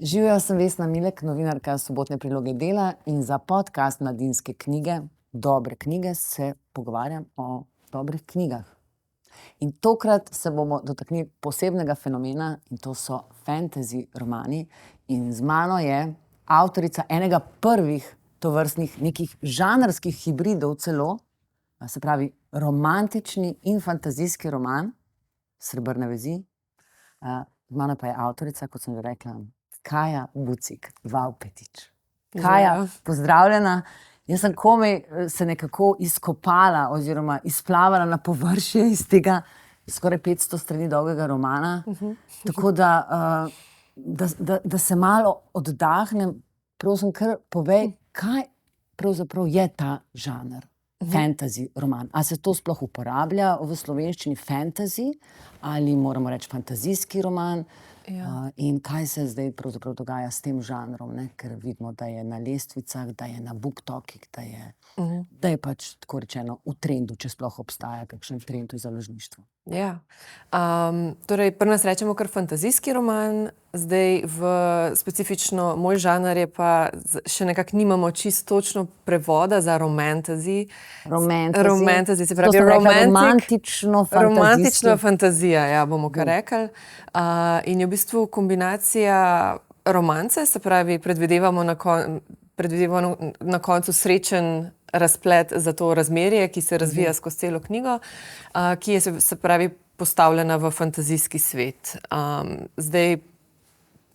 Živijo, sem Vesna Milek, novinarka sobotne priloge Dela in za podcast Mladinske knjige, dobre knjige, se pogovarjam o dobrih knjigah. In tokrat se bomo dotaknili posebnega fenomena in to so fantasy romani. In z mano je avtorica enega prvih tovrstnih nekih žanrskih hibridov celo, se pravi romantični in fantazijski roman, Srebrne vezi. Z mano pa je avtorica, kot sem že rekla, Kaja Bucik Vavpetič. Kaja, pozdravljena. Jaz sem komaj se nekako izkopala oziroma izplavala na površje iz tega skoraj 500 strani dolgega romana. Tako da se malo oddahnem, prosim, kar povej, kaj pravzaprav je ta žanr, fantasy roman. A se to sploh uporablja v slovenščini fantasy ali moramo reči fantazijski roman? In kaj se zdaj pravzaprav dogaja s tem žanrom, ne? Ker vidimo, da je na lestvicah, da je na BookTokih, da je pač tako rečeno v trendu, če sploh obstaja kakšen trend v založništvu. Ja, torej pri nas rečemo kar fantazijski roman, zdaj v specifično moj žanr je pa še nekako nimamo čisto točno prevoda za romantasy. Romantasy, se pravi romantično fantazija, ja, bomo kar rekli. In je v bistvu kombinacija romance, se pravi predvidevamo na koncu srečen razplet za to razmerje, ki se razvija skozi celo knjigo, ki je se pravi postavljena v fantazijski svet. Zdaj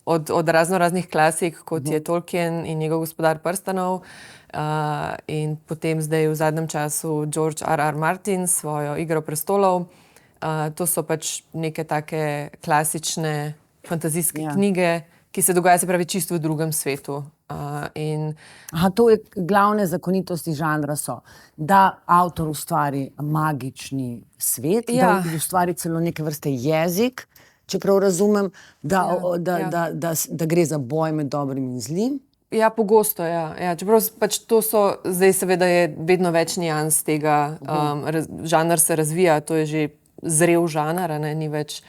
od raznih klasik, kot je Tolkien in njegov Gospodar prstanov, in potem zdaj v zadnjem času George R.R. Martin s svojo Igro prestolov. To so pač neke take klasične fantazijske knjige, ki se dogaja, se pravi, čisto v drugem svetu. To je glavne zakonitosti žanra so, da avtor ustvari magični svet, da ustvari celo neke vrste jezik, čeprav razumem, da gre za boj med dobrim in zlim. Ja, pogosto, ja. Čeprav pač to so, zdaj seveda je vedno več nians tega, žanr se razvija, to je že zrel žanr, ne, ni več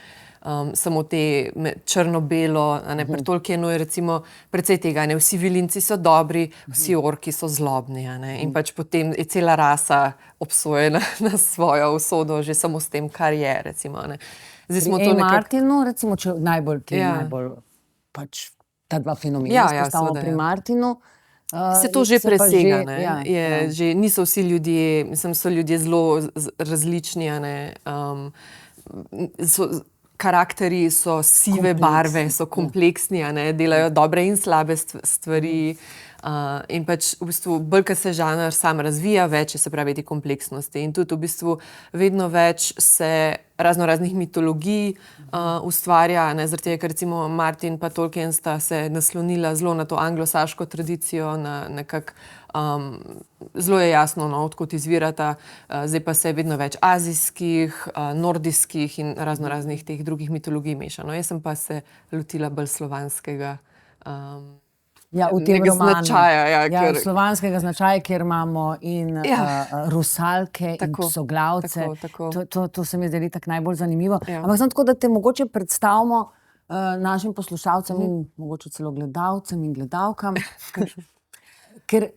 samo te črno-belo, pri Tolkienu je recimo precej tega, ne, vsi vilinci so dobri, vsi orki so zlobni, ne, in pač potem je cela rasa obsojena na svojo usodo že samo s tem, kar je, recimo, ne. Zdaj smo to Martinu, recimo, če najbolj pač ta dva fenomena izpostavimo pri Martinu, se to že presega, ne, niso vsi ljudje, mislim, so ljudje zelo različni, ne, karakterji so sive barve, so kompleksni, ne, delajo dobre in slabe stvari, in pač v bistvu bolj, ko se žanr sam razvija, več je, se pravi, te kompleksnosti in tudi v bistvu vedno več se raznih mitologij ustvarja, ne, zaradi tega, ker recimo Martin pa Tolkien sta se naslonila zelo na to anglosaško tradicijo, na nekako zelo je jasno, no, odkot izvirata, zdaj pa se vedno več azijskih, nordijskih in raznih teh drugih mitologij meša. No, jaz sem pa se lotila bolj slovanskega v tem romanu. Značaja, slovanskega značaja, kjer imamo in rusalke in psoglavce. To se mi zdaj tako najbolj zanimivo. Ampak samo tako, da te mogoče predstavimo našim poslušalcem in mogoče celo gledalcem in gledalkam, ker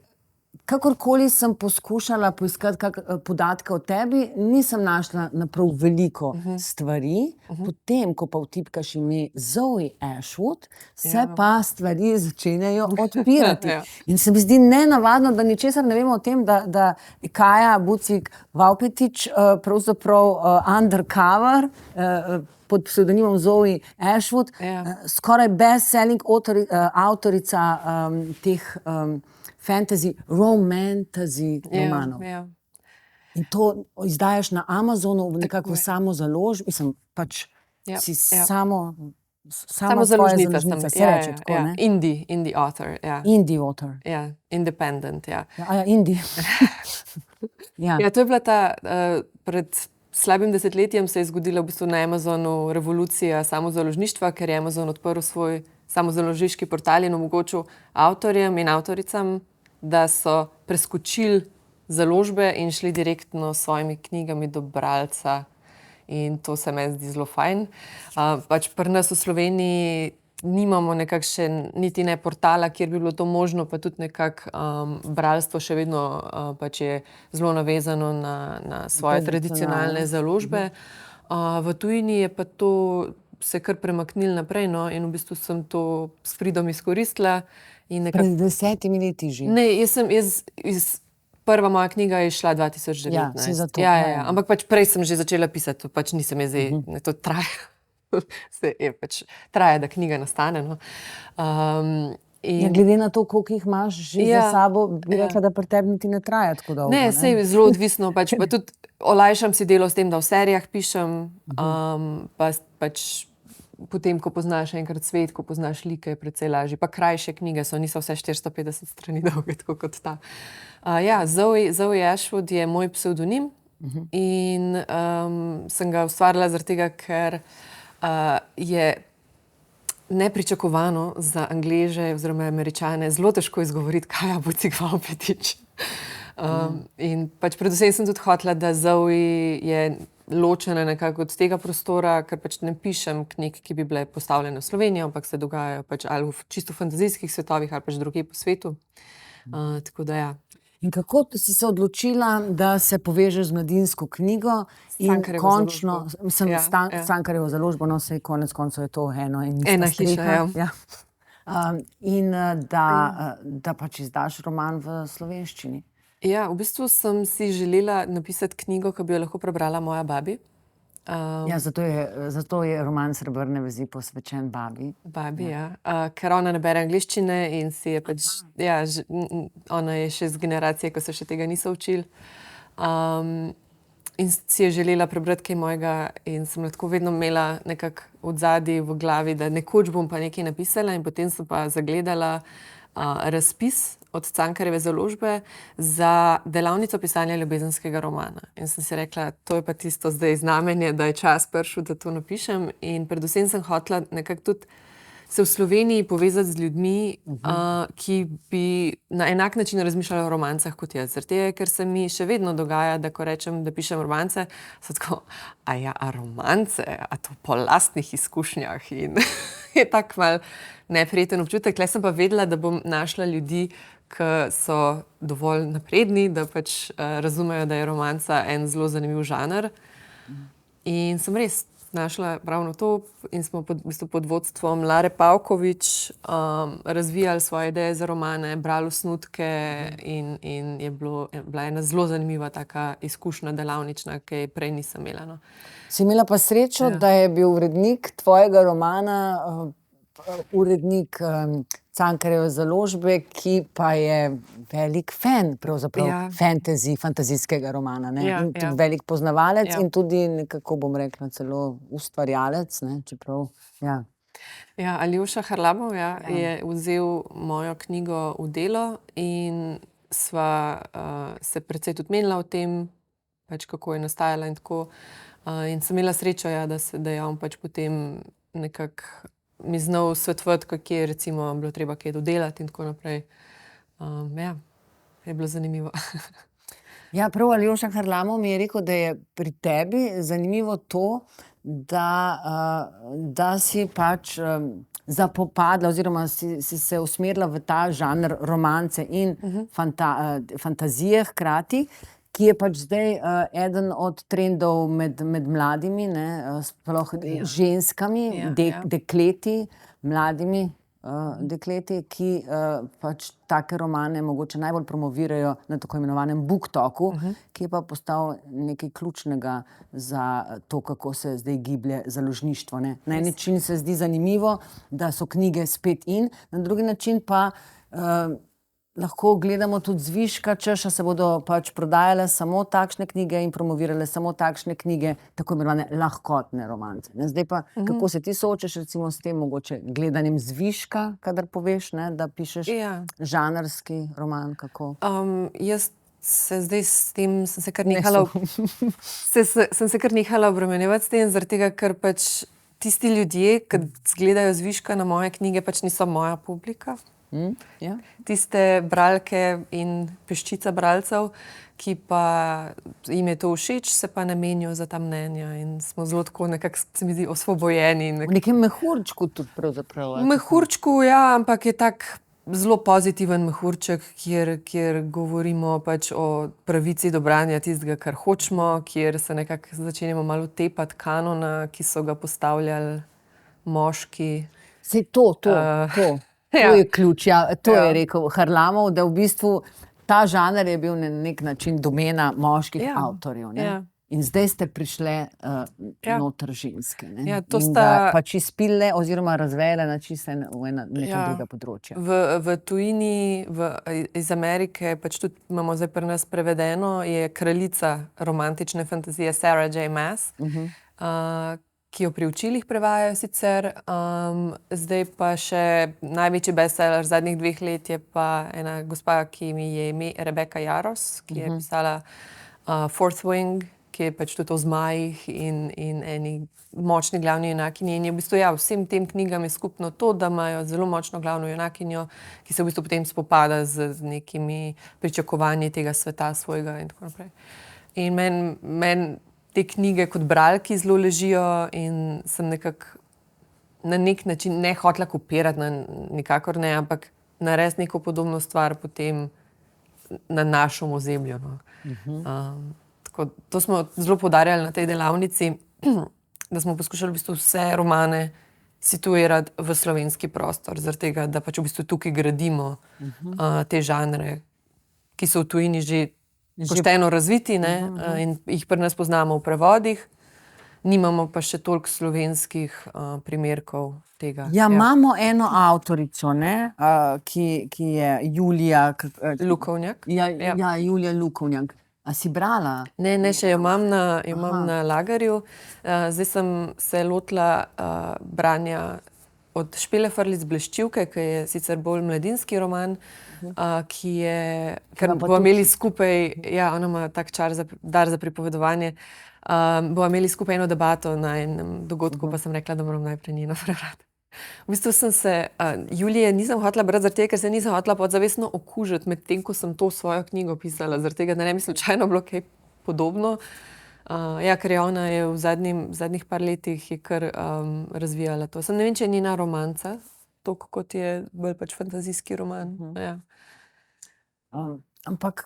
kakorkoli sem poskušala poiskati podatke o tebi, nisem našla na prav veliko stvari. Potem, ko pa vtipkaš ime Zoe Ashwood, se pa stvari začenjajo odpirati. In se mi zdi nenavadno, da ničesar ne vemo o tem, da Kaja Bucik Vavpetič pravzaprav undercover pod psevdonimom Zoe Ashwood, skoraj best-selling avtorica teh fantasy, romantasy romanov. In to izdajaš na Amazonu nekako samo založbi, mislim, pač si sama svoja založnica, se reče tako, ne? Indie author, ja. Indie author. Ja, independent, ja. Indie. Ja, to je bila ta, pred slabim desetletjem se je zgodila v bistvu na Amazonu revolucija samozaložništva, ker je Amazon odprl svoj samozaložniški portal in omogočil avtorjem in avtoricam, da so preskočili založbe in šli direktno s svojimi knjigami do bralca. In to se meni zdi zelo fajn. Pač pri nas v Sloveniji nimamo nekako še niti ne portala, kjer bi bilo to možno, pa tudi nekako bralstvo še vedno pač je zelo navezano na svoje tradicionalne založbe. V tujini je pa to se kar premaknilo naprej, no, in v bistvu sem to s pridom izkoristila. Pred 10 leti že? Ne, prva moja knjiga je šla 2019. Ja, si zato. Ampak pač prej sem že začela pisati, to pač nisem je zdaj, to traja. Traja, da knjiga nastane. No. Glede na to, koliko jih imaš že za sabo, bi rekla, da pri tebi niti ne traja tako dolgo. Ne, sej je zelo odvisno. Pa tudi olajšam si delo s tem, da v serijah pišem, pač potem, ko poznaš enkrat svet, ko poznaš like, je precej lažje. Pa krajše knjige so, niso vse 450 strani dolge, tako kot ta. Zoe Ashwood je moj psevdonim in sem ga ustvarila zaradi tega, ker je nepričakovano za Angleže oziroma Američane zelo težko izgovoriti, kaj je Bucikval Petič. In pač predvsem sem tudi hotela, da Zoe je ločena nekako od tega prostora, ker pač ne pišem knjig, ki bi bile postavljene v Slovenijo, ampak se dogajajo pač ali v čisto fantazijskih svetovih ali pač drugje po svetu. Tako da ja. In kako si se odločila, da se povežeš z Mladinsko knjigo in končno, Cankarjevo založbo, no saj konec koncev je to ena hiša, ja. In da pač izdaš roman v slovenščini. Ja, v bistvu sem si želela napisati knjigo, ki bi jo lahko prebrala moja babi. Zato je roman Srebrne vezi posvečen babi. Babi, ja. Ker ona ne bere angleščine in si je pač, ona je še z generacije, ko se še tega niso učili. In si je želela prebrati kaj mojega in sem lahko vedno imela nekako odzadaj v glavi, da nekoč bom pa nekaj napisala in potem sem pa zagledala razpis od Cankarjeve založbe za delavnico pisanja ljubezenskega romana. In sem si rekla, to je pa tisto zdaj znamenje, da je čas prišel, da to napišem. In predvsem sem hotela nekako tudi se v Sloveniji povezati z ljudmi, ki bi na enak način razmišljali o romancah kot jaz. Zaradi tega, ker se mi še vedno dogaja, da ko rečem, da pišem romance, so tako, a romance, a to po lastnih izkušnjah in je tak mal neprijeten občutek. Tle sem pa vedela, da bom našla ljudi, ki so dovolj napredni, da pač razumejo, da je romanca en zelo zanimiv žanr. In sem res našla ravno to in smo pod vodstvom Lare Pavkovič razvijali svoje ideje za romane, brali osnutke in je bila ena zelo zanimiva taka izkušnja delavnična, ki je prej nisem imela. No. Si imela pa srečo, da je bil urednik tvojega romana urednik Cankarjeve založbe, ki pa je velik fan pravzaprav fantazijskega romana. In tudi velik poznavalec in tudi nekako, bom rekla, celo ustvarjalec, čeprav, Aljoša Harlamov je vzel mojo knjigo v delo in sva se precej tudi menila o tem, pač kako je nastajala in tako. In sem imela srečo, da je on pač potem nekako mi znal svetovati, kako je recimo bilo treba kaj dodelati in tako naprej. Je bilo zanimivo. Prav Aljoša Harlamov mi je rekel, da je pri tebi zanimivo to, da si pač zapopadla oziroma si se usmerila v ta žanr romance in fantazije hkrati, ki je pač zdaj eden od trendov med mladimi, sploh ženskami, dekleti, mladimi dekleti, ki pač take romane mogoče najbolj promovirajo na tako imenovanem BookToku, ki je pa postal nekaj ključnega za to, kako se zdaj giblje založništvo. Na en način se zdi zanimivo, da so knjige spet in, na drugi način pa lahko gledamo tudi zviška, češ, se bodo pač prodajale samo takšne knjige in promovirale samo takšne knjige, tako imenovane lahkotne romance. Zdaj pa, kako se ti soočaš recimo s tem mogoče gledanjem zviška, kadar poveš, da pišeš žanrski roman, kako? Jaz se zdaj s tem sem se kar nehala obremenjevati s tem, zaradi tega, ker pač tisti ljudje, ki gledajo zviška na moje knjige, pač niso moja publika. Ja. Tiste bralke in peščica bralcev, ki pa jim je to všeč, se pa namenijo za ta mnenja in smo zelo tako nekako, se mi zdi, osvobojeni. V nekem mehurčku tudi pravzaprav. Mehurčku, ja, ampak je tak zelo pozitiven mehurček, kjer govorimo pač o pravici do branja tistega, kar hočemo, kjer se nekako začenjamo malo tepati kanona, ki so ga postavljali moški. Sej to. To je ključ, ja. To je rekel Harlamov, da v bistvu ta žanr je bil na nek način domena moških avtorjev. Ne? Ja. In zdaj ste prišle noter ženske. Ne? Ja, to in sta pač izpile oziroma razvele na čisto neka druga področja. V tujini, iz Amerike, pač tudi imamo zdaj pri nas prevedeno, je kraljica romantične fantazije Sarah J. Maas, ki jo pri učilih prevajajo sicer. Zdaj pa še največji bestseller zadnjih 2 let je pa ena gospa, ki mi je ime Rebecca Yarros, ki je pisala Fourth Wing, ki je pač tudi o zmajih in eni močni glavni junakinji. In je v bistvu, vsem tem knjigam je skupno to, da imajo zelo močno glavno junakinjo, ki se v bistvu potem spopada z nekimi pričakovanji tega sveta svojega in tako naprej. In meni te knjige kot bralki zelo ležijo in sem nekako na nek način ne hotela kopirati, nikakor ne, ampak narediti neko podobno stvar potem na našem ozemlju. Tako, to smo zelo poudarjali na tej delavnici, da smo poskušali v bistvu vse romane situirati v slovenski prostor, zaradi tega, da pač v bistvu tukaj gradimo te žanre, ki so v tujini že pošteno razviti, ne, in jih pri nas poznamo v prevodih, nimamo pa še toliko slovenskih primerkov tega. Ja, imamo eno avtorico, ne, ki je Julija Lukovnjak. Ja, Julija Lukovnjak. A si brala? Ne, še jo imam na lagerju. Zdaj sem se lotila branja od Špele Frljic Bleščivke, ki je sicer bolj mladinski roman, ki je, ker bomo imeli skupaj, ona ima tak dar za pripovedovanje, bomo imeli skupaj eno debato na enem dogodku, pa sem rekla, da moram najprej njeno prebrati. V bistvu sem se Julije nisem hotela brati zaradi tega, ker se nisem hotela podzavestno okužiti med tem, ko sem to svojo knjigo pisala, zaradi tega, da ne bi slučajno bilo kaj podobno. Ker je ona v zadnjih par letih je kar razvijala to. Ne vem, če je njena romanca, toliko kot je bolj pač fantazijski roman. Ampak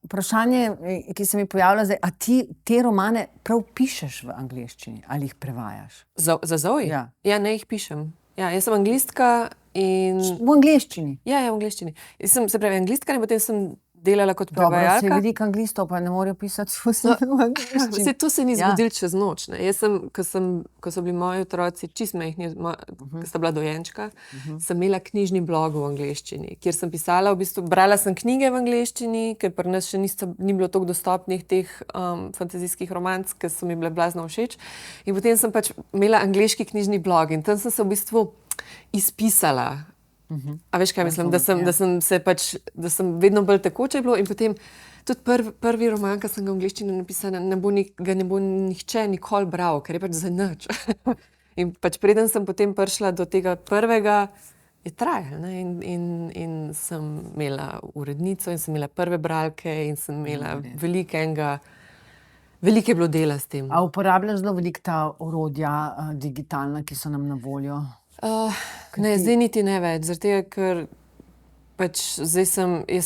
vprašanje, ki se mi pojavlja zdaj, a ti te romane prav pišeš v angleščini ali jih prevajaš? Za Zoe? Ja, ne jih pišem. Jaz sem anglistka in... V angleščini? Ja, v angleščini. Jaz sem, se pravi, anglistka in potem sem delala kot prevajalka. Dobro, se veliko anglistov pa ne morejo pisati v angleščini. To se ni zgodilo čez noč. Jaz sem, ko so bili moji otroci čisto majhni, ko sta bila dojenčka, sem imela knjižni blog v angleščini, kjer sem pisala, v bistvu brala sem knjige v angleščini, ker pri nas še ni bilo toliko dostopnih teh fantazijskih romanc, ki so mi bile blazno všeč. In potem sem pač imela angleški knjižni blog in tam sem se v bistvu izpisala. A veš, kaj mislim? Da sem vedno bolj tekoče bilo in potem tudi prvi roman, ki sem ga v angleščini napisala, ga ne bo nihče nikoli bral, ker je pač za nič. In pač preden sem potem prišla do tega prvega, je trajalo, ne? In sem imela urednico in sem imela prve bralke in sem imela veliko je bilo dela s tem. A uporabljaš zelo veliko ta orodja digitalna, ki so nam na voljo? Ne, zdaj niti ne več, zaradi tega, ker pač jaz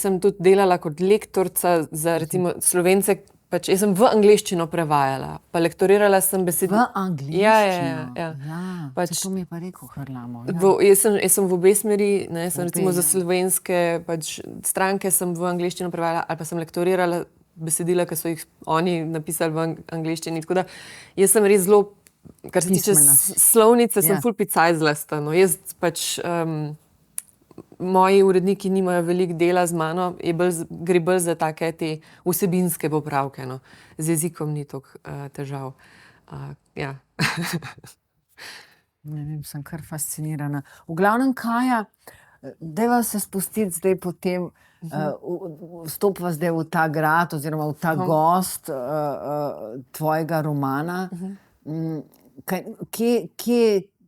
sem tudi delala kot lektorica za recimo Slovence, pač jaz sem v angleščino prevajala, pa lektorirala sem besedilo. V angleščino? Ja. To mi je pa rekel Harlamov. Jaz sem v obe smeri, ne, sem recimo za slovenske pač stranke sem v angleščino prevajala ali pa sem lektorirala besedila, ki so jih oni napisali v angleščini, tako da jaz sem res zelo, kar se tiče slovnice, sem ful picajzlasta. Jaz pač, moji uredniki nimajo veliko dela z mano, gre bolj za take te vsebinske popravke. Z jezikom ni toliko težav. Ja. Ne vem, sem kar fascinirana. V glavnem, Kaja, dajva se spustiti zdaj potem, vstopiva zdaj v ta grad oziroma v ta gost tvojega romana.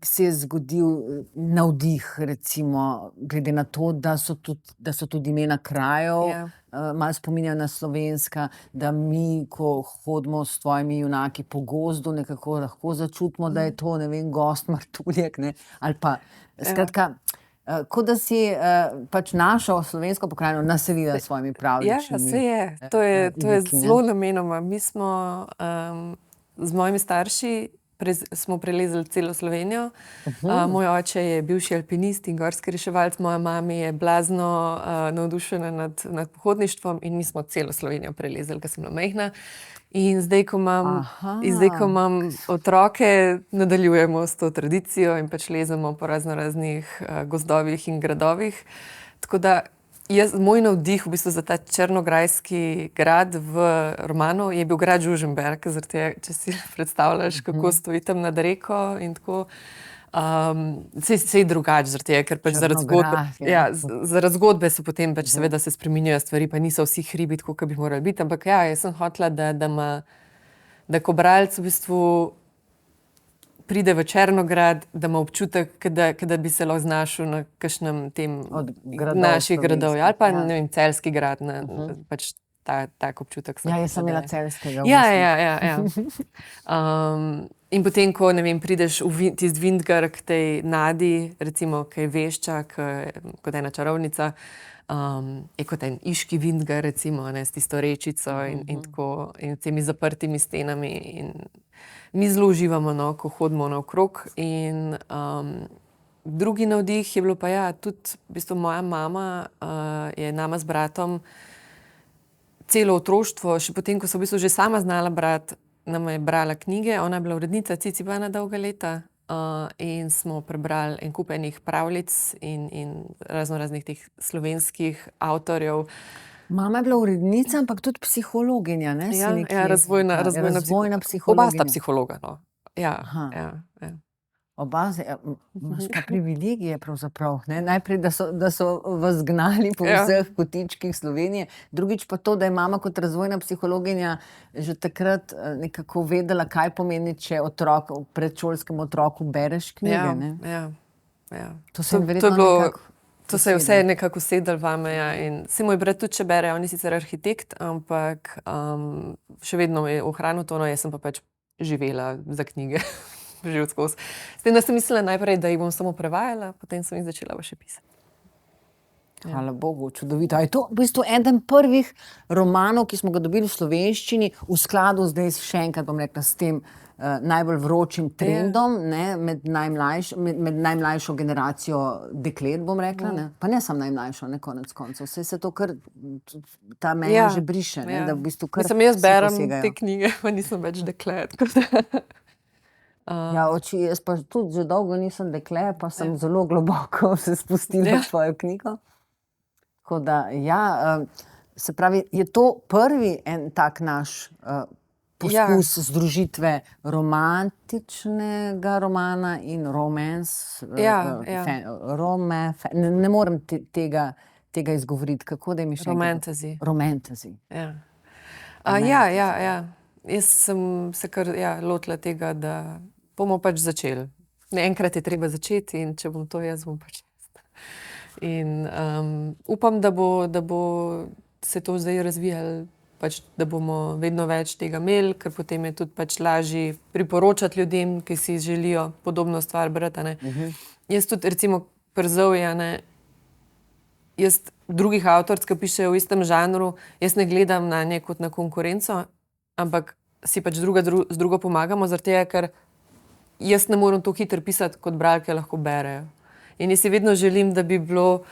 se je zgodil navdih, recimo, glede na to, da so tudi imena krajev, Ja. malo spominjajo na slovenska, da mi, ko hodimo s tvojimi junaki po gozdu, nekako lahko začutimo, da je to, ne vem, gost Martuljek, ne, ali pa, skratka, kot da si pač našo slovensko pokrajino naselila s svojimi Ja, pravljičnimi se je. To je liki, ne. zelo namenoma. Mi smo z mojimi starši smo prelezli celo Slovenijo. Moj oče je bivši alpinist in gorski reševalec, moja mama je blazno navdušena nad pohodništvom in mi smo celo Slovenijo prelezli, ko sem bila majhna. In zdaj, ko imam otroke, nadaljujemo s to tradicijo in pač lezemo po raznoraznih gozdovih in gradovih. Tako da moj navdih v bistvu za ta črnograjski grad v romanu je bil grad Žužemberk, zaradi tega, če si predstavljaš, kako stoji tam nad reko in tako. Saj drugače, zaradi tega, ker pač zaradi zgodbe, zaradi zgodbe so potem pač seveda se spreminjajo stvari, pa niso vsi hribi tako, kot bi morali biti, ampak ja, jaz sem hotela, da ko bralec v bistvu pride v Črnograd, da ima občutek, kot da bi se lahko znašel na kakšnem tem Od gradov naših gradov, slovenskih, ali pa ja. ne vem, celjski grad, pač tak občutek sem Ja, jaz sem hotela imela dati. celjskega v Ja, mislih. in potem, ko, ne vem, prideš v tisti Vintgar k tej Nadi, recimo, ki je vešča, kot ena čarovnica, je kot en iški Vintgar, recimo, ne, s tisto rečico in tako, in temi zaprtimi stenami. In mi zelo uživamo, no, ko hodimo naokrog. In drugi navdih je bilo pa ja, tudi v bistvu moja mama je nama z bratom celo otroštvo, še potem, ko so v bistvu že sama znala brati, nama je brala knjige, ona je bila urednica Cicibana dolga leta in smo prebrali en kup enih pravljic in raznoraznih teh slovenskih avtorjev. Mama je bila urednica, ampak tudi psihologinja, ne? Si nekje razvojna razvojna Oba sta psihologinja. psihologa, no. Ja, Aha. ja. Oba, imaš pa privilegije pravzaprav, ne? Najprej, da so vas gnali po vseh kotičkih Slovenije, drugič pa to, da je mama kot razvojna psihologinja že takrat nekako vedela, kaj pomeni, če predšolskemu otroku bereš knjige, ne? Ja. To se je verjetno nekako To se je vse nekako usedlo vame, ja. In saj moj brat tudi še bere, on je sicer arhitekt, ampak še vedno je ohranil to, no, jaz sem pa pač živela za knjige. Že odskozi. S tem, da sem mislila najprej, da jih bom samo prevajala, potem sem jih začela pa še pisati. Hvala Bogu, čudovito. A je to v bistvu eden prvih romanov, ki smo ga dobili v slovenščini, v skladu zdaj še enkrat, bom rekla, s tem najbolj vročim trendom, ne, med najmlajšo generacijo deklet, bom rekla, ne. Pa ne samo najmlajšo, ne, konec koncev. Saj se to kar, ta meja že briše, ne, da v bistvu kar Mislim, jaz vsi berem posegajo. te knjige, pa nisem več deklet. tako da. Ja, jaz pa tudi že dolgo nisem dekle, pa sem zelo globoko se spustila v tvojo knjigo. Tako da, ja, se pravi, je to prvi en tak naš poskus združitve romantičnega romana in romance, ne morem tega izgovoriti, kako da mi še enkrat? Romantasy. Ja. Jaz sem se kar lotila tega, da bomo pač začeli. Enkrat je treba začeti in če bom to jaz, bom pač jaz. In upam, da bo se to zdaj razvijalo, pač, da bomo vedno več tega imeli, ker potem je tudi pač lažje priporočati ljudem, ki si želijo podobno stvar brati, a ne. Jaz tudi recimo pri Zoe, a ne, jaz drugih avtoric, ki pišejo v istem žanru, jaz ne gledam nanje kot na konkurenco, ampak si pač druga z drugo pomagamo, zaradi tega, ker jaz ne morem to hitro pisati, kot bralke lahko berejo. In jaz si vedno želim, da bi bilo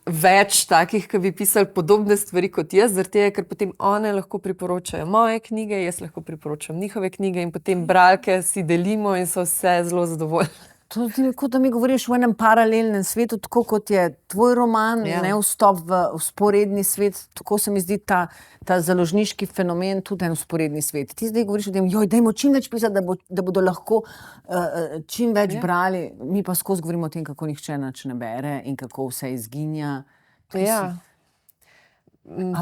več takih, ki bi pisali podobne stvari kot jaz, zaradi tega, ker potem one lahko priporočajo moje knjige, jaz lahko priporočam njihove knjige in potem bralke si delimo in so vse zelo zadovoljne. To je kot da mi govoriš v enem paralelnem svetu, tako kot je tvoj roman, ne, vstop v vzporedni svet, tako se mi zdi ta založniški fenomen tudi en vzporedni svet. Ti zdaj govoriš o tem, dajmo čim več pisati, da bodo lahko čim več brali, mi pa skozi govorimo o tem, kako nihče nič ne bere in kako vse izginja. A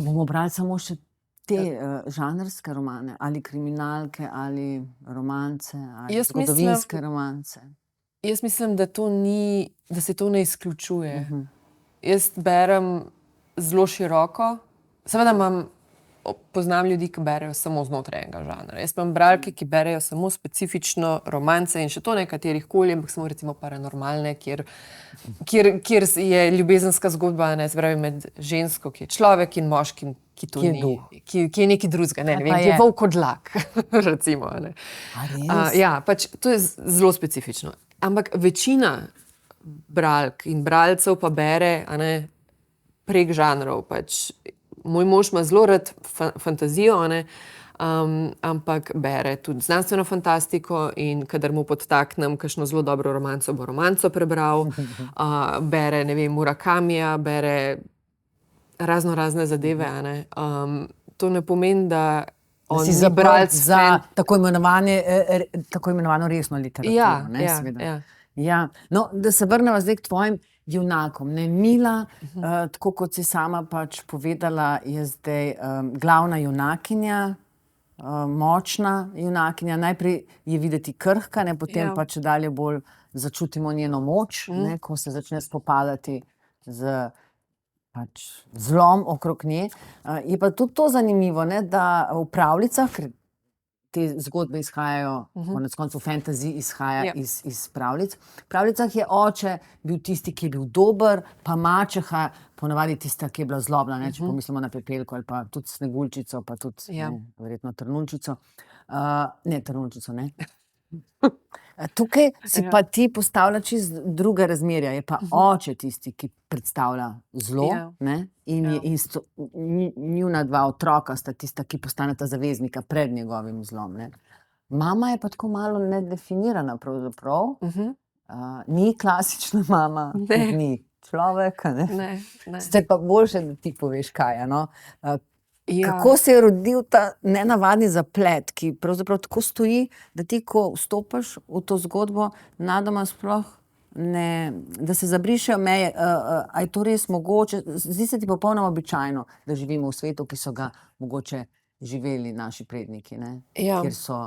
bomo brali samo še te žanrske romane ali kriminalke ali romance ali zgodovinske romance? Jaz mislim, da se to ne izključuje. Jaz berem zelo široko. Seveda poznam ljudi, ki berejo samo znotraj enega žanra. Jaz imam bralke, ki berejo samo specifično romance in še to nekaterih koli, ampak samo recimo paranormalne, kjer je ljubezenska zgodba, ne, se pravi med žensko, ki je človek, in moškim, ki to ni, ki je nekaj drugega, ne vem, ki je volk od lak, recimo. Ne. Ja, pač to je zelo specifično. Ampak večina bralk in bralcev pa bere, a ne, prek žanrov, pač. Moj mož ima zelo rad fantazijo, ne, ampak bere tudi znanstveno fantastiko in kadar mu podtaknem kakšno zelo dobro romanco, bo romanco prebral, bere, ne vem, Murakamija, bere razne zadeve, a ne. To ne pomeni, da on si zabralc za tako imenovano resno literaturo, ne, seveda. Ja, no, da se vrnemo zdaj k tvojim junakom, ne, Mila, tako kot si sama pač povedala, je zdaj glavna junakinja, močna junakinja, najprej je videti krhka, ne, potem pa čedalje bolj začutimo njeno moč, ne, ko se začne spopadati z pač zlom okrog nje. Je pa tudi to zanimivo, ne, da v pravljicah, ker te zgodbe izhajajo, konec koncev fantasy izhaja iz pravljic. V pravljicah je oče bil tisti, ki je bil dober, pa mačeha ponavadi tista, ki je bila zlobna, ne, če pomislimo na Pepelko ali pa tudi Sneguljčico, pa tudi verjetno Trnulčico. Ne, Trnulčico, ne. Tukaj si pa ti postavlja čisto druga razmerja, je pa oče tisti, ki predstavlja zlo, ne, in njuna dva otroka sta tista, ki postaneta zaveznika pred njegovim zlom, ne. Mama je pa tako malo nedefinirana pravzaprav, ni klasična mama, ni človek, ne. Sicer pa boljše, da ti poveš, kaj, no. Kako se je rodil ta nenavadni zaplet, ki pravzaprav tako stoji, da ti, ko vstopiš v to zgodbo, nadoma sploh ne, da se zabrišejo meje, a je to res mogoče, zdi se ti popolnoma običajno, da živimo v svetu, ki so ga mogoče živeli naši predniki, ne, kjer so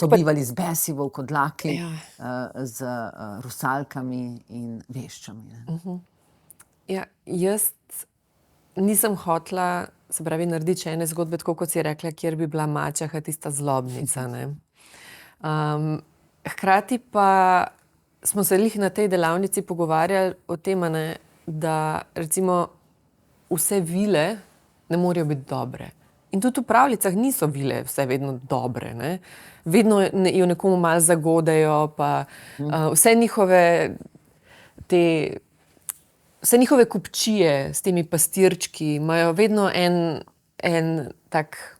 bivali z besi, volkodlaki, z rusalkami in veščami, ne. Ja, jaz nisem hotela, se pravi, narediti še ene zgodbe, tako kot si rekla, kjer bi bila mačeha tista zlobnica, ne. Hkrati pa smo se glih na tej delavnici pogovarjali o tem, ne, da recimo vse vile ne morejo biti dobre. In tudi v pravljicah niso vile vse vedno dobre, ne. Vedno jo nekomu malo zagodejo, pa vse njihove kupčije s temi pastirčki imajo vedno en tak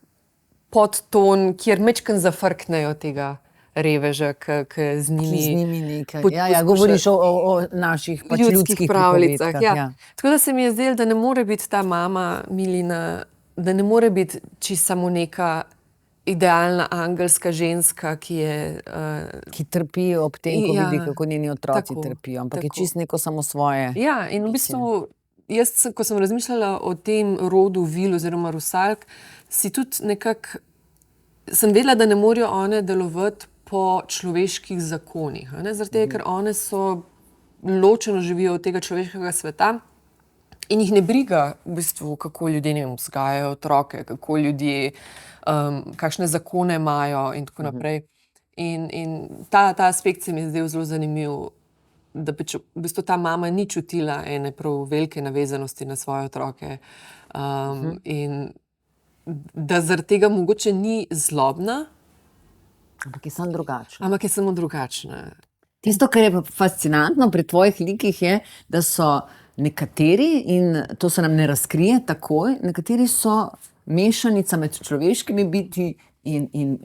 podton, kjer majčkeno zafrknejo tega reveža, ki z njimi nekaj. Ja, govoriš o naših pač ljudskih pravljicah. Ja. Tako da se mi je zdelo, da ne more biti ta mama Milina, da ne more biti čisto samo neka idealna angelska ženska, ki trpi ob tem, ko vidi, kako njeni otroci trpijo, ampak je čisto neko samo svoje. Ja, in v bistvu, jaz, ko sem razmišljala o tem rodu vil oziroma rusalk, sem vedela, da ne morejo one delovati po človeških zakonih, ne, zaradi tega, ker one so ločeno živijo od tega človeškega sveta in jih ne briga v bistvu, kako ljudje, ne vem, vzgajajo otroke, kako ljudje kakšne zakone imajo in tako naprej. In ta aspekt se mi je zdel zelo zanimiv, da v bistvu ta mama ni čutila ene prav velike navezanosti na svoje otroke. In da zaradi tega mogoče ni zlobna. Ampak je samo drugačna. Ampak je samo drugačna. Tisto, kar je pa fascinantno pri tvojih likih, je, da so nekateri, in to se nam ne razkrije takoj, nekateri so mešanica med človeškimi biti in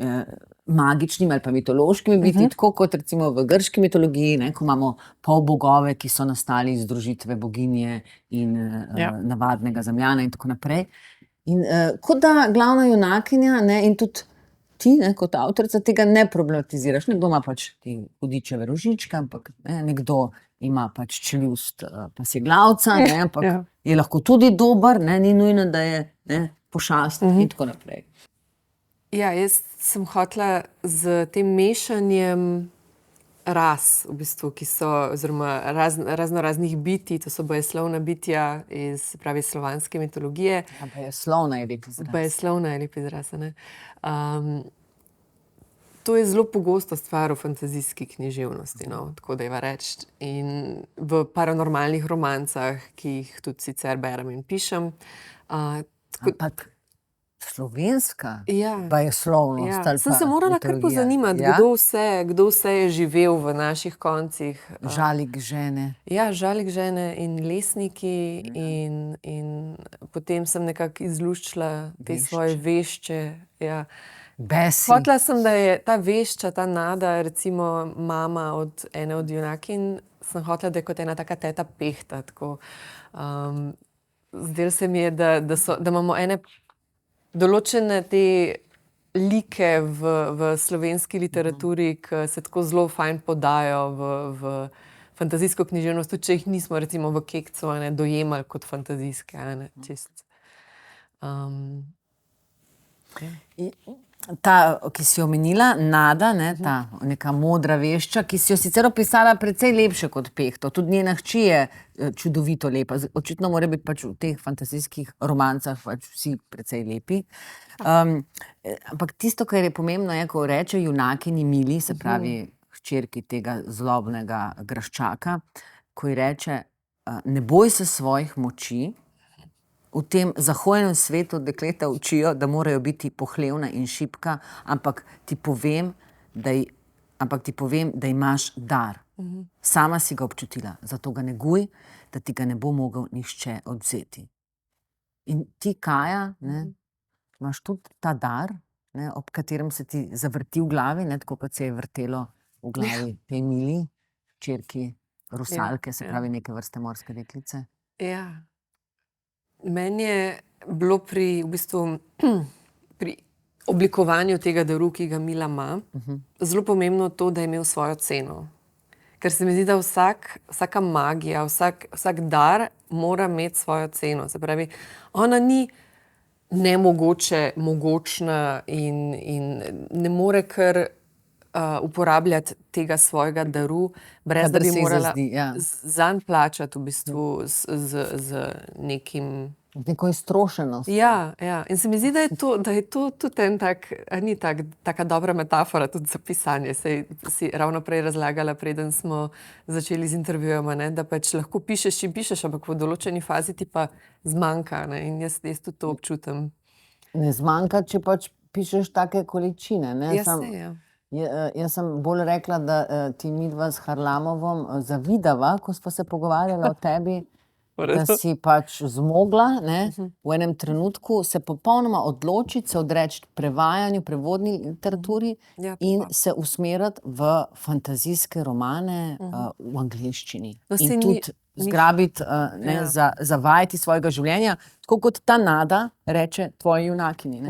magičnimi ali pa mitološkimi biti, tako kot recimo v grški mitologiji, ne, ko imamo polbogove, ki so nastali iz združitve boginje in navadnega zemljana in tako naprej. In kot da glavna junakinja, ne, in tudi ti, ne, kot avtorica, tega ne problematiziraš. Nekdo ima pač te hudičeve rožičke, ampak nekdo ima pač čeljust pasjeglavca, ne, ampak je lahko tudi dober, ne, ni nujno, da je, ne, pošast in tako naprej. Ja, jaz sem hotela z tem mešanjem ras, v bistvu, ki so, oziroma razno raznih bitij, to so bajeslovna bitja iz, se pravi, slovanske mitologije. Bajeslovna je lep izraz. Bajeslovna je lep izraz, ne. To je zelo pogosta stvar v fantazijski književnosti, no, tako da reči. In v paranormalnih romancah, ki jih tudi sicer berem in pišem. Ampak slovenska Ja. bajeslovnost ali Sem pa se morala kar mitologija. pozanimati, Ja? kdo vse je živel v naših koncih. Žalik žene. Ja, Žalik žene in Lesniki in potem sem nekako izluščila te Vešče. svoje vešče. Ja. Besi. Hotela sem, da je ta vešča, ta Nada, recimo mama od ene od junakinj, sem hotela, da je kot ena taka teta Pehta. Tako. Zdelo se mi je, da imamo ene določene te like v slovenski literaturi, ki se tako zelo fajn podajo v fantazijsko književnost, tudi če jih nismo recimo v Kekcu dojemali kot fantazijske. Čist. Ta, ki si jo omenila, Nada, ne, ta neka modra vešča, ki si jo sicer opisala precej lepše kot Pehto. Tudi njena hči je čudovito lepa. Očitno mora biti pač v teh fantazijskih romancah pač vsi precej lepi. Ampak tisto, kar je pomembno, je, ko reče junakini Mili, se pravi hčerki tega zlobnega graščaka, ko ji reče, ne boj se svojih moči. V tem zahojenem svetu dekleta učijo, da morajo biti pohlevna in šibka, ampak ti povem, da imaš dar. Sama si ga občutila, zato ga neguj, da ti ga ne bo mogel nihče odvzeti. In ti, Kaja, ne, imaš tudi ta dar, ne, ob katerem se ti zavrti v glavi, ne, tako kot se je vrtelo v glavi tej Mili, hčerki Rusalke, se pravi neke vrste morske deklice. Ja. Meni je bilo pri oblikovanju tega daru, ki ga Mila ima, zelo pomembno to, da je imel svojo ceno. Ker se mi zdi, da vsaka magija, vsak dar mora imeti svojo ceno. Se pravi, ona ni nemogoče mogočna in ne more kar uporabljati tega svojega daru, brez da bi morala zanj plačati v bistvu z nekim... Neko iztrošenost. Ja. In se mi zdi, da je to tudi en taka dobra metafora tudi za pisanje. Saj si ravno prej razlagala, preden smo začeli z intervjujem, da pač lahko pišeš in pišeš, ampak v določeni fazi ti pa zmanjka. In jaz tudi to občutim. Ne zmanjka, če pač pišeš take količine. Jaz sem bolj rekla, da ti midva s Harlamovom zavidava, ko smo se pogovarjali o tebi, da si pač zmogla, ne, v enem trenutku se popolnoma odločiti, se odreči prevajanju, prevodni literaturi in se usmeriti v fantazijske romane v angleščini. In tudi zgrabiti, zavajati svojega življenja, tako kot ta Nada reče tvoji junakini.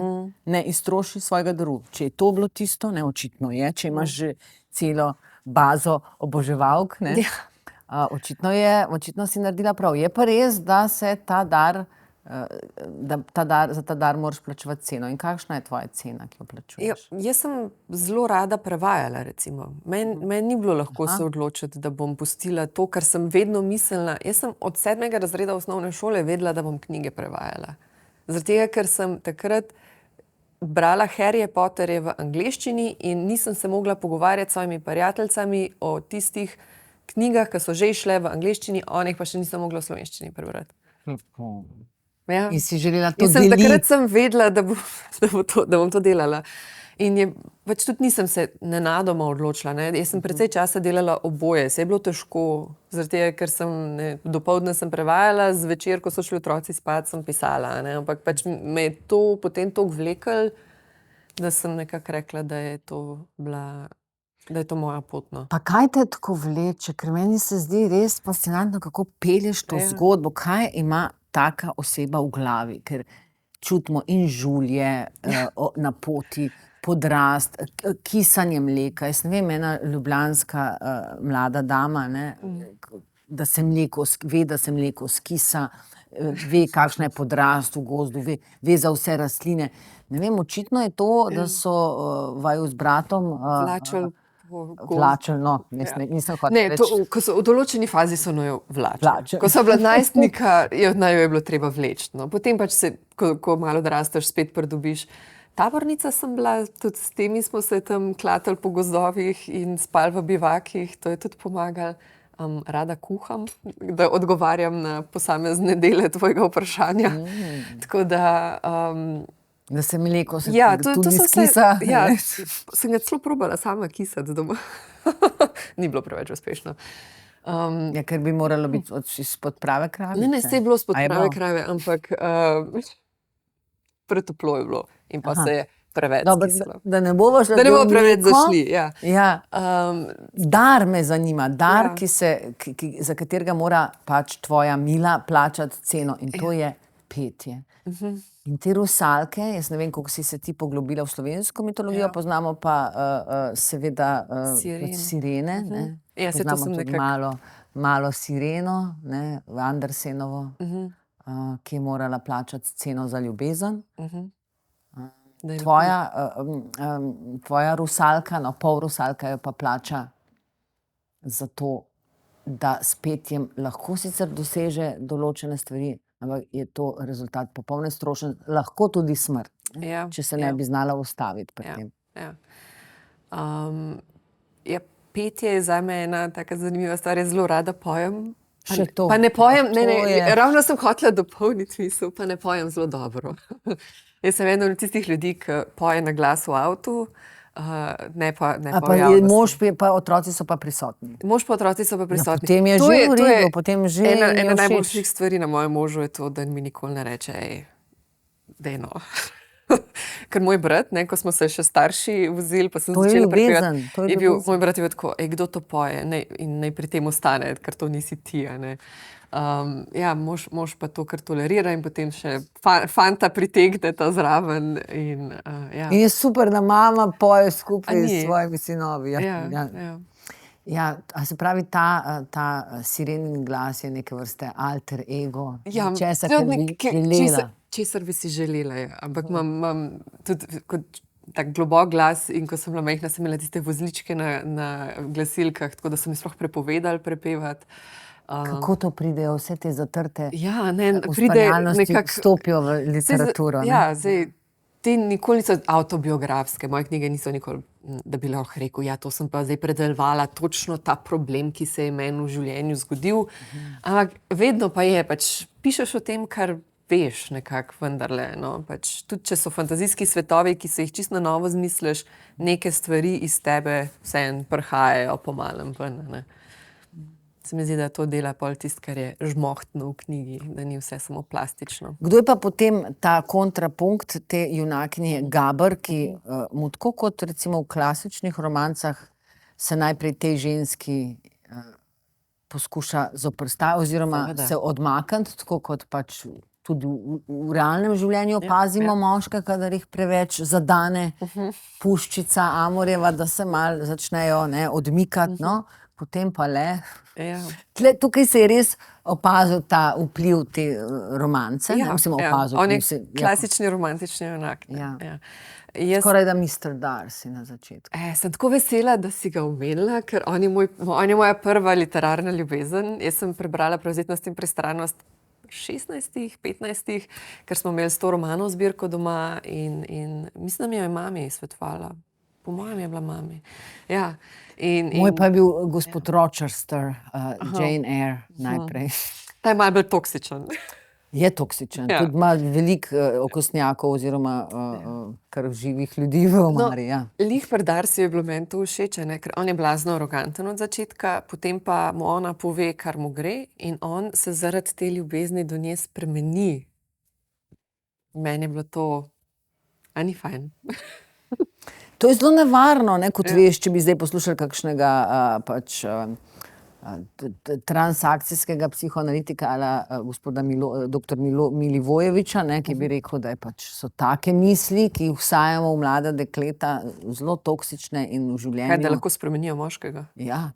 Ne iztroši svojega daru. Če je to bilo tisto, ne, očitno je, če imaš že celo bazo oboževalk, ne. Očitno si naredila prav. Je pa res, da se ta dar, za ta dar moraš plačevati ceno. In kakšna je tvoja cena, ki jo plačuješ? Jaz sem zelo rada prevajala, recimo. Meni ni bilo lahko se odločiti, da bom pustila to, kar sem vedno mislila. Jaz sem od 7. razreda osnovne šole vedela, da bom knjige prevajala. Zaradi tega, ker sem takrat brala Harryje Potterje v angleščini in nisem se mogla pogovarjati s svojimi prijateljicami o tistih knjigah, ki so že išle v angleščini, onih pa še nisem mogla v slovenščini prebrati. Ja. In si želela to deliti. Takrat sem vedela, da bom to delala. In pač tudi nisem se nenadoma odločila. Jaz sem precej časa delala oboje. Se je bilo težko, zaradi tega, ker dopoldne sem prevajala, zvečer, ko so šli otroci spat, sem pisala. Ampak pač me je to potem toliko vlekel, da sem nekako rekla, da je to moja pot. Pa kaj te tako vleče? Ker meni se zdi res fascinantno, kako pelješ to zgodbo. Kaj ima taka oseba v glavi? Ker čutimo in žulje na poti, podrast, kisanje mleka. Jaz ne vem, ena ljubljanska mlada dama, da se mleko skisa, ve, kakšna je podrast v gozdu, ve za vse rastline. Ne vem, očitno je to, da so vaju z bratom Vlačen, no, nisem hotel Ne, reči. ko so v določeni fazi so njo vlačili. Vlačen. Ko so bila najstnika, naju je bilo treba vleči. No. Potem pač se, ko malo odrasteš, spet pridobiš. Tabornica sem bila, tudi s temi smo se tam klatali po gozdovih in spali v bivakih, to je tudi pomagalo. Rada kuham, da odgovarjam na posamezne dele tvojega vprašanja. Tako da... Da se mleko to tudi so skisa. Sem ga celo probala sama kisati doma. Ni bilo preveč uspešno. Ker bi moralo biti izpod prave kravice. Ne, se je bilo izpod prave krave, ampak pretoplo je bilo in pa se je preveč skisalo. Da ne bomo šli. Da ne bomo preveč zašli, ja. Dar me zanima, dar, za katerega mora pač tvoja Mila plačati ceno in to je petje. In te rusalke, jaz ne vem, koliko si se ti poglobila v slovensko mitologijo, poznamo pa seveda sirene. Poznamo tudi malo sireno, Andersenovo, ki je morala plačati ceno za ljubezen. Tvoja rusalka, pol rusalka jo pa plača za to, da s petjem lahko sicer doseže določene stvari, ampak je to rezultat popolne strošen, lahko tudi smrt, če se ne bi znala ustaviti pri tem. Petje je zame ena taka zanimiva stvar, jaz zelo rada pojem. Še to. Pa ne pojem, ravno sem hotela dopolniti misel, pa ne pojem zelo dobro. Jaz sem ena od tistih ljudi, ki poje na glas v avtu, ne pa v javnosti. Mož pa otroci so pa prisotni. Mož pa otroci so pa prisotni. Potem je že v redu, potem že mi je všeč. Ena najboljših stvari na mojem možu je to, da mi nikoli ne reče, daj no. Ker moj brat, ko smo se še starši vozili, pa sem začela prepevati, je bil moj brat tako, kdo to poje in naj pri tem ostane, ker to nisi ti, mož pa to kar tolerira in potem še fanta pritegne ta zraven. In je super, da mama poje skupaj s svojimi sinovi. A se pravi, ta sirenin glas je neke vrste alter ego, česa, kar bi želela. Česar bi si želela, ampak imam tudi kot tak globok glas in ko sem bila majhna, sem imela tiste vozličke na glasilkah, tako da so mi sploh prepovedali prepevati. Kako to pridejo, vse te zatrte ustvarjalnosti vstopijo v literaturo? Te nikoli niso avtobiografske, moje knjige niso nikoli, da bi lahko rekel, to sem pa zdaj predelovala točno ta problem, ki se je meni v življenju zgodil, ampak vedno pa je, pišeš o tem, kar veš nekako vendarle, tudi če so fantazijski svetovi, ki se jih čisto na novo zmisliš, neke stvari iz tebe vseeno prihajajo po malem ven, Se mi zdi, da to dela pol tisto, kar je žmohtno v knjigi, da ni vse samo plastično. Kdo je pa potem ta kontrapunkt te junakinje Gabr, ki mu tako kot recimo v klasičnih romancah se najprej tej ženski poskuša zoperstaviti oziroma se odmakniti, tako kot pač tudi v realnem življenju opazimo moške, kadar jih preveč zadane puščica Amorjeva, da se malo začnejo odmikati, potem pa le. Tukaj se je res opazil ta vpliv te romance. On je klasični romantični junak. Skoraj da Mr. Darcy na začetku. Sem tako vesela, da si ga omenila, ker on je moja prva literarna ljubezen. Jaz sem prebrala Prevzetnost in pristranost 16, 15, ker smo imeli 100 romanov zbirko doma in mislim, da mi jo je mami svetovala. Po mojem je bila mami. Moj pa je bil gospod Rochester, Jane Eyre najprej. Ta je malo bolj toksičen. Je toksičen, tudi ima veliko okostnjakov oziroma kar živih ljudi v omari. Lih pri Darcyju je bilo meni to všeč, ker on je blazno aroganten od začetka, potem pa mu ona pove, kar mu gre in on se zaradi te ljubezni do nje spremeni. Meni je bilo to, ni fajn. To je zelo nevarno, kot veš, če bi zdaj poslušali kakšnega transakcijskega psihoanalitika ali gospoda dr. Milivojeviča, ki bi rekel, da so take misli, ki jih vsajamo v mlada dekleta, zelo toksične in v življenju. Da lahko spremenijo moškega. Ja.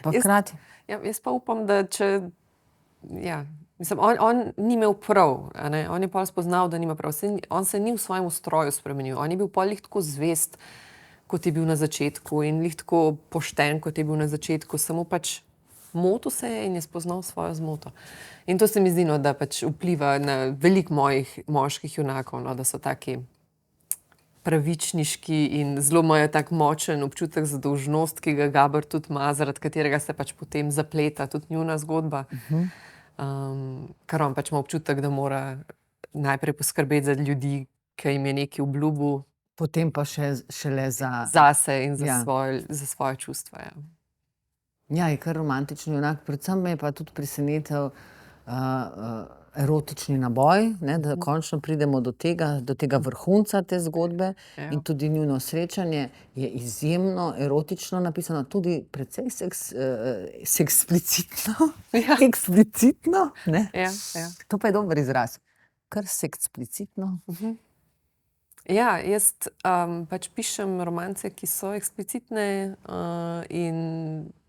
Pa hkrati. Jaz pa upam, da če... Mislim, on ni imel prav, on je pol spoznal, da nima prav. On se ni v svojem ustroju spremenil, on je bil pol tako zvest kot je bil na začetku in glih tako pošten, kot je bil na začetku, samo pač motil se je in je spoznal svojo zmoto. In to se mi zdi, no, da pač vpliva na veliko mojih moških junakov, no, da so taki pravičniški in zelo imajo tak močen občutek za dolžnost, ki ga Gabor tudi ima, zaradi katerega se pač potem zapleta tudi njuna zgodba. Ker on pač ima občutek, da mora najprej poskrbeti za ljudi, ki jim je nekaj obljubil. Potem pa šele zase in za svoje čustva. Ja. Ja, je kar romantični junak. Predvsem me je pa tudi presenetil erotični naboj, ne, da končno pridemo do tega vrhunca te zgodbe. Ja. In tudi njuno srečanje je izjemno erotično napisano, tudi precej seksplicitno. Ja. Eksplicitno, ne? Ja. To pa je dober izraz. Kar seksplicitno. Ja, jaz pač pišem romance, ki so eksplicitne in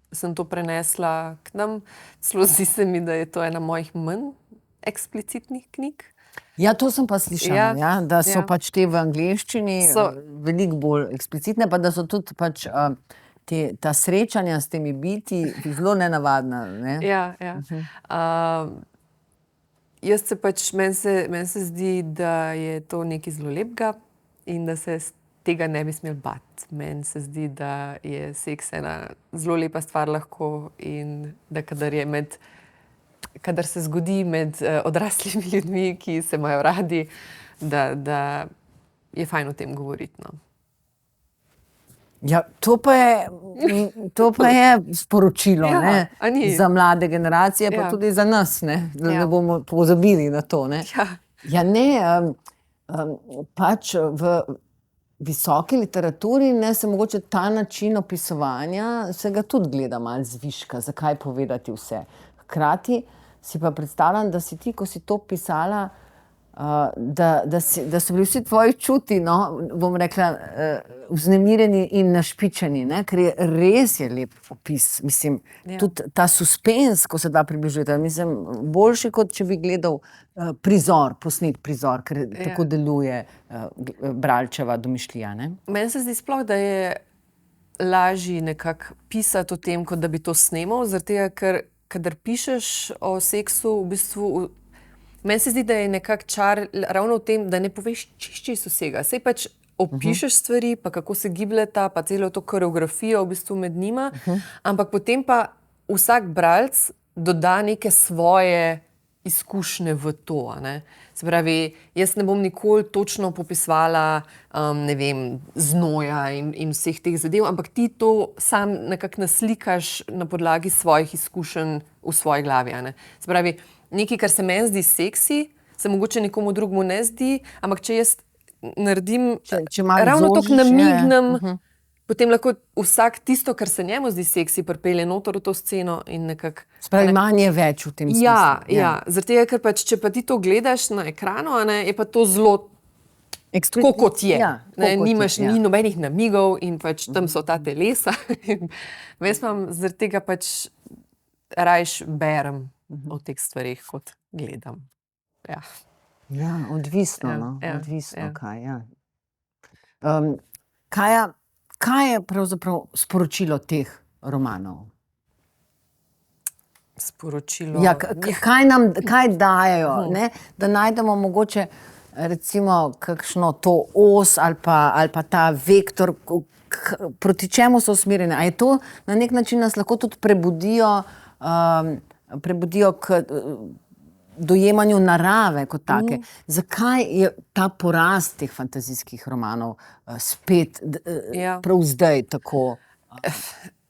sem to prenesla k nam. Celo zdi se mi, da je to ena mojih manj eksplicitnih knjig. Ja, to sem pa slišala, da so pač te v angleščini veliko bolj eksplicitne, pa da so tudi pač ta srečanja s temi biti zelo nenavadna. Ne? Ja. Jaz se pač, meni se zdi, da je to nekaj zelo lepega in da se tega ne bi smel bati. Meni se zdi, da je seks ena zelo lepa stvar lahko in da kadar se zgodi med odraslimi ljudmi, ki se imajo radi, da je fajn o tem govoriti. No. Ja, to pa je sporočilo, ne? Za mlade generacije, pa tudi za nas, ne? Da ne bomo pozabili na to. Ne? Ja, ne, pač v visoki literaturi se mogoče ta način opisovanja se ga tudi gleda malo zviška, zakaj povedati vse. Hkrati si pa predstavljam, da si ti, ko si to pisala, da so bili vsi tvoji čuti, no, bom rekla, vznemirjeni in našpičeni, ne? Ker res je lep opis. Mislim, tudi ta suspens, ko se da približujete, mislim, boljši, kot če bi gledal posnet prizor, ker tako deluje bralčeva domišljija, ne? Meni se zdi sploh, da je lažje nekako pisati o tem, kot da bi to snemal, zaradi tega, ker kadar pišeš o seksu, v bistvu meni se zdi, da je nekako čar ravno v tem, da ne poveš čisto vsega. Saj pač opišeš stvari, pa kako se gibljeta, pa celo to koreografijo v bistvu med njima, ampak potem pa vsak bralec doda neke svoje izkušnje v to. Ne? Se pravi, jaz ne bom nikoli točno popisovala, ne vem, znoja in vseh teh zadev, ampak ti to sam nekako naslikaš na podlagi svojih izkušenj v svoji glavi. Ne? Se pravi, nekaj, kar se meni zdi seksi, se mogoče nekomu drugemu ne zdi, ampak če jaz naredim, ravno tako namignem, potem lahko vsak tisto, kar se njemu zdi seksi, pripelje noter v to sceno in nekako... Spravi, manj je več v tem smislu. Ja, zaradi tega, ker pač, če pa ti to gledaš na ekranu, je pa to zelo tako, kot je. Nimaš ni nobenih namigov in pač tam so ta telesa. Jaz imam zaradi tega pač rajš berem o teh stvarih, kot gledam. Ja, odvisno, no. Odvisno, kaj, Kaj je pravzaprav sporočilo teh romanov? Sporočilo... Ja, kaj dajejo, ne? Da najdemo mogoče recimo kakšno to os ali pa ta vektor, proti čemu so usmerjene. A je to na nek način nas lahko tudi prebudijo k dojemanju narave kot take. Zakaj je ta porast teh fantazijskih romanov spet prav zdaj tako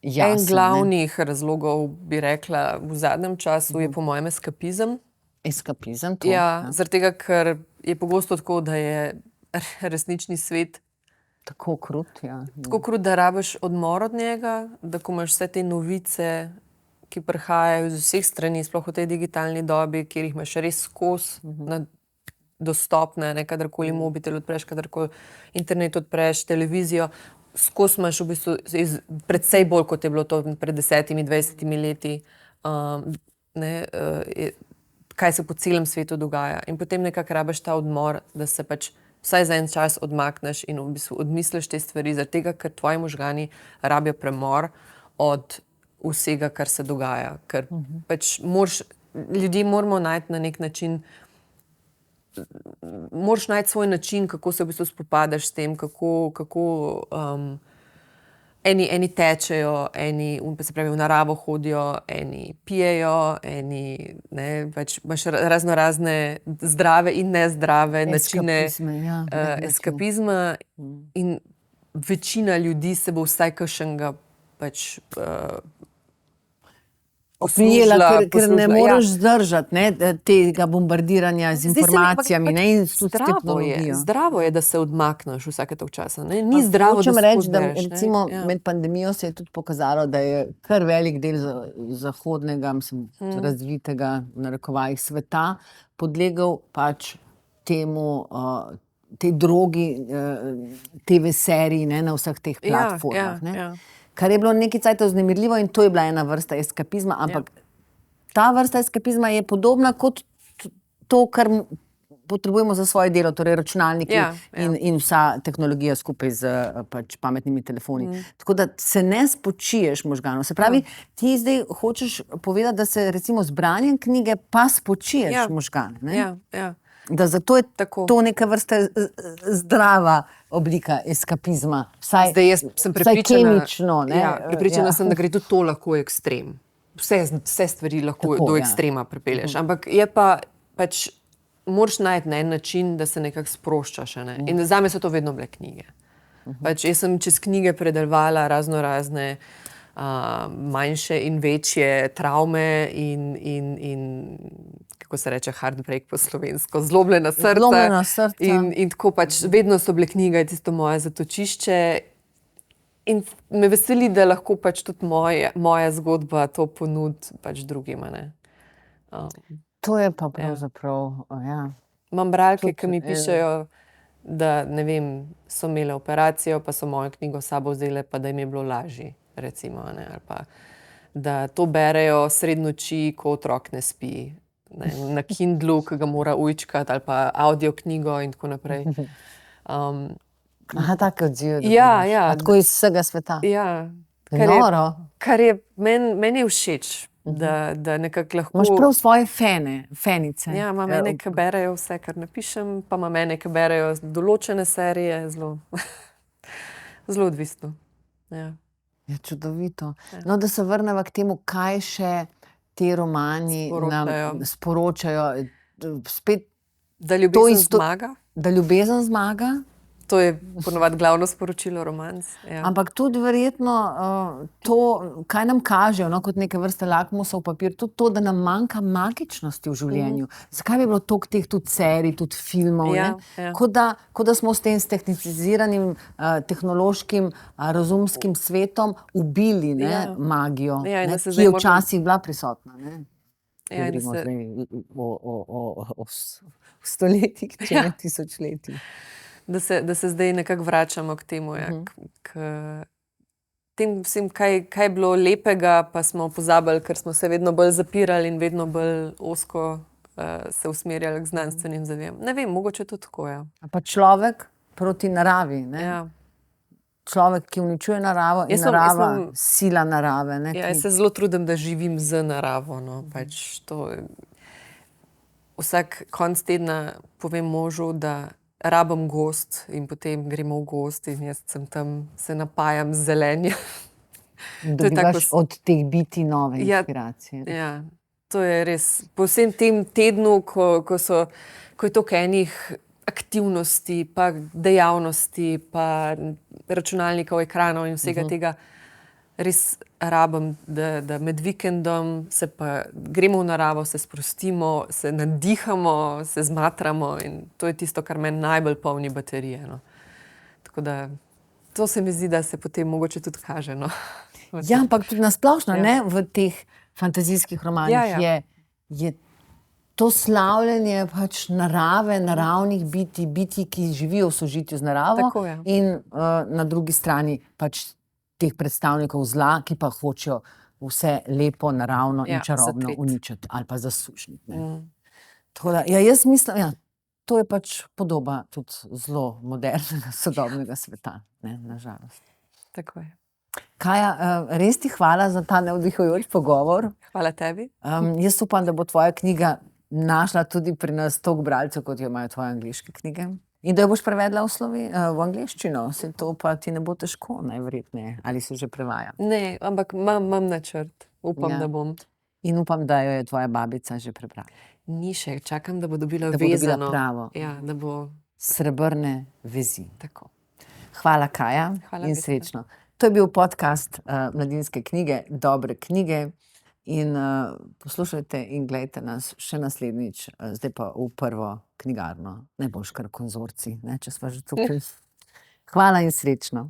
jasen? En glavnih razlogov, bi rekla, v zadnjem času je po mojem eskapizem. Eskapizem, to? Ja, zaradi tega, ker je pogosto tako, da je resnični svet tako krut, tako krut, da rabiš odmor od njega, da ko imaš vse te novice, ki prihajajo z vseh strani, sploh v tej digitalni dobi, kjer jih imaš res skozi dostopne, kadarkoli mobitel odpreš, kadarkoli internet odpreš, televizijo, skozi imaš v bistvu precej bolj, kot je bilo to pred 10-20 leti, kaj se po celem svetu dogaja. In potem nekako rabiš ta odmor, da se pač vsaj za en čas odmakneš in v bistvu odmisliš te stvari, zaradi tega, ker tvoji možgani rabijo premor od vsega, kar se dogaja. Ker pač ljudje moramo najti na nek način, moraš najti svoj način, kako se v bistvu spopadaš s tem, kako eni tečejo, eni se pravi v naravo hodijo, eni pijejo, eni pač imaš razne zdrave in nezdrave načine eskapizma in večina ljudi se bo vsaj kakšnega pač oprijela, ker ne moreš zdržati tega bombardiranja z informacijami in s tehnologijo. Zdravo je, da se odmakneš vsake toliko časa. Ni zdravo, da se hočem reči, da podbereš, recimo med pandemijo se je tudi pokazalo, da je kar velik del zahodnega, razvitega v narekovajih sveta podlegel pač temu, tej drogi, TV seriji na vseh teh platformah. Kar je bilo nekaj cajta vznemirljivo in to je bila ena vrsta eskapizma, ampak ta vrsta eskapizma je podobna kot to, kar potrebujemo za svoje delo, torej računalniki in vsa tehnologija skupaj z pač pametnimi telefoni. Tako da se ne spočiješ možganov. Se pravi, ti zdaj hočeš povedati, da se recimo z branjem knjige pa spočiješ možgane. Da zato je to neka vrsta zdrava oblika eskapizma. Zdaj jaz sem prepričana, kemično. Prepričana sem, da gre tudi to lahko ekstrem. Vse stvari lahko do ekstrema pripelješ. Ampak je pa pač moraš najti na en način, da se nekako sproščaš. In zame so to vedno bile knjige. Pač jaz sem čez knjige predelovala razne manjše in večje travme in kako se reče heartbreak po slovensko, zlomljena srca. In tako pač vedno so bile knjige tisto moje zatočišče in me veseli, da lahko pač tudi moja zgodba to ponudi pač drugima. To je pa pravzaprav, Imam bralke, ki mi pišejo, da ne vem, so imele operacijo, pa so mojo knjigo s sabo vzele, pa da jim je bilo lažje, recimo, ali pa da to berejo sredi noči, ko otrok ne spi, na Kindlu, ki ga mora ujčkati, ali pa audio knjigo in tako naprej. Take odzive. Ja. Tako iz vsega sveta. Ja. Noro. Kar je, meni je všeč, da nekako lahko... Imaš prav svoje fenice. Ja, imam mene, ki berejo vse, kar napišem, pa imam mene, ki berejo določene serije, zelo odvisno. Je čudovito. No, da se vrneva k temu, kaj še ti romani nam sporočajo. Spet da ljubezen zmaga. Da ljubezen zmaga. To je ponovadi glavno sporočilo romanc. Ampak tudi verjetno to, kaj nam kažejo, kot neke vrste lakmusov papir, tudi to, da nam manjka magičnosti v življenju. Zakaj bi bilo toliko teh tudi serij, tudi filmov, Kot da smo s tem stehniciziranim, tehnološkim, razumskim svetom ubili magijo, ki je včasih bila prisotna. Govorimo zdaj o stoletjih, če ne tisočletjih. Da se zdaj nekako vračamo k temu, k tem vsem, kaj je bilo lepega, pa smo pozabili, ker smo se vedno bolj zapirali in vedno bolj ozko se usmerjali k znanstvenim zadevam. Ne vem, mogoče to tako, Pa človek proti naravi, Človek, ki uničuje naravo in narava, sila narave. Jaz se zelo trudim, da živim z naravo, pač to. Vsak konec tedna povem možu, da rabim gozd in potem gremo v gozd in jaz sem tam, se napajam z zelenjem. Dobivaš od teh bitij nove inspiracije. Ja, to je res. Po vsem tem tednu, ko je toliko enih aktivnosti, pa dejavnosti, pa računalnikov, ekranov in vsega tega, res rabim, da med vikendom se pa gremo v naravo, se sprostimo, se nadihamo, se zmatramo in to je tisto, kar meni najbolj polni baterije. Tako da to se mi zdi, da se potem mogoče tudi kaže. Ja, ampak tudi nasplošno, v teh fantazijskih romanih je to slavljenje pač narave, naravnih bitij, ki živijo v sožitju z naravo. In na drugi strani pač teh predstavnikov zla, ki pa hočejo vse lepo, naravno in čarobno uničiti ali pa zasušniti. Tako da, jaz mislim, to je pač podoba tudi zelo modernega, sodobnega sveta, ne, nažalost. Tako je. Kaja, res ti hvala za ta navdihujoč pogovor. Hvala tebi. Jaz upam, da bo tvoja knjiga našla tudi pri nas toliko bralcev, kot jo imajo tvoje angleške knjige. In da jo boš prevedla v angleščino. Se to pa ti ne bo težko, najverjetneje. Ali se že prevaja? Ne, ampak imam načrt. Upam, Ja. da bom. In upam, da jo je tvoja babica že prebrala. Ni še, čakam, da bo dobila Da bo dobila vezano. pravo. Ja, da bo Srebrne vezi. tako. Hvala, Kaja, Hvala, in Vesna. srečno. To je bil podcast Mladinske knjige, Dobre knjige. In poslušajte in gledajte nas še naslednjič, zdaj pa v prvo knjigarno. Ne boš kar konzorcij, ne, če sva že tukaj. Hvala in srečno.